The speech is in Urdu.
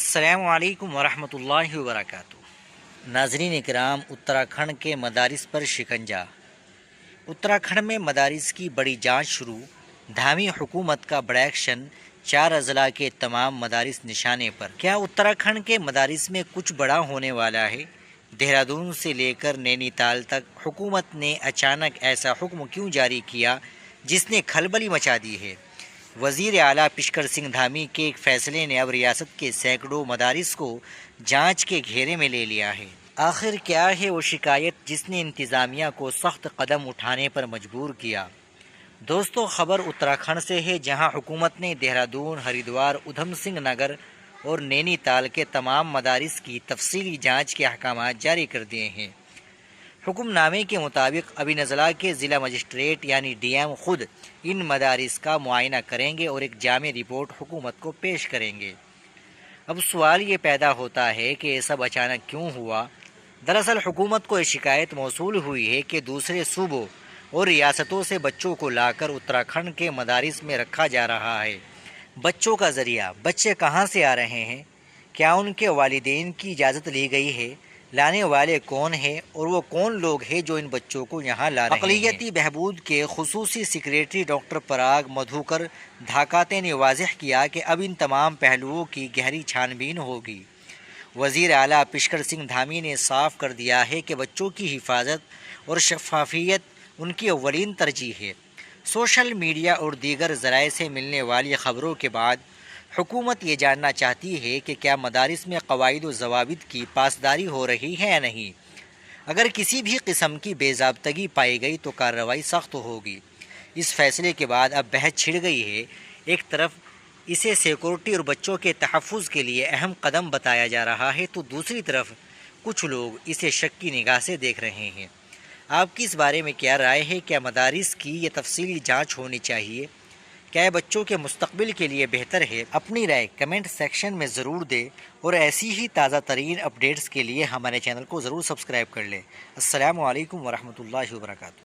السلام علیکم ورحمۃ اللہ وبرکاتہ۔ ناظرین اکرام، اتراکھنڈ کے مدارس پر شکنجہ۔ اتراکھنڈ میں مدارس کی بڑی جانچ شروع، دھامی حکومت کا بڑا ایکشن، 4 اضلاع کے تمام مدارس نشانے پر۔ کیا اتراکھنڈ کے مدارس میں کچھ بڑا ہونے والا ہے؟ دہرادون سے لے کر نینی تال تک حکومت نے اچانک ایسا حکم کیوں جاری کیا جس نے کھلبلی مچا دی ہے؟ وزیر اعلیٰ پشکر سنگھ دھامی کے ایک فیصلے نے اب ریاست کے سینکڑوں مدارس کو جانچ کے گھیرے میں لے لیا ہے۔ آخر کیا ہے وہ شکایت جس نے انتظامیہ کو سخت قدم اٹھانے پر مجبور کیا؟ دوستو، خبر اتراکھنڈ سے ہے، جہاں حکومت نے دہرادون، ہریدوار، ادھم سنگھ نگر اور نینی تال کے تمام مدارس کی تفصیلی جانچ کے احکامات جاری کر دیے ہیں۔ حکم نامے کے مطابق اب ان اضلاع کے ضلع مجسٹریٹ یعنی ڈی ایم خود ان مدارس کا معائنہ کریں گے اور ایک جامع رپورٹ حکومت کو پیش کریں گے۔ اب سوال یہ پیدا ہوتا ہے کہ یہ سب اچانک کیوں ہوا؟ دراصل حکومت کو یہ شکایت موصول ہوئی ہے کہ دوسرے صوبوں اور ریاستوں سے بچوں کو لا کر اتراکھنڈ کے مدارس میں رکھا جا رہا ہے۔ بچوں کا ذریعہ، بچے کہاں سے آ رہے ہیں؟ کیا ان کے والدین کی اجازت لی گئی ہے؟ لانے والے کون ہیں اور وہ کون لوگ ہیں جو ان بچوں کو یہاں لا رہے ہیں؟ اقلیتی بہبود کے خصوصی سیکریٹری ڈاکٹر پراگ مدھوکر دھاکاتے نے واضح کیا کہ اب ان تمام پہلوؤں کی گہری چھان بین ہوگی۔ وزیر اعلیٰ پشکر سنگھ دھامی نے صاف کر دیا ہے کہ بچوں کی حفاظت اور شفافیت ان کی اولین ترجیح ہے۔ سوشل میڈیا اور دیگر ذرائع سے ملنے والی خبروں کے بعد حکومت یہ جاننا چاہتی ہے کہ کیا مدارس میں قواعد و ضوابط کی پاسداری ہو رہی ہے یا نہیں۔ اگر کسی بھی قسم کی بے ضابطگی پائی گئی تو کارروائی سخت ہوگی۔ اس فیصلے کے بعد اب بحث چھڑ گئی ہے۔ ایک طرف اسے سیکورٹی اور بچوں کے تحفظ کے لیے اہم قدم بتایا جا رہا ہے تو دوسری طرف کچھ لوگ اسے شک کی نگاہ سے دیکھ رہے ہیں۔ آپ کی اس بارے میں کیا رائے ہے؟ کیا مدارس کی یہ تفصیلی جانچ ہونی چاہیے؟ کیا یہ بچوں کے مستقبل کے لیے بہتر ہے؟ اپنی رائے کمنٹ سیکشن میں ضرور دیں اور ایسی ہی تازہ ترین اپڈیٹس کے لیے ہمارے چینل کو ضرور سبسکرائب کر لیں۔ السلام علیکم ورحمۃ اللہ وبرکاتہ۔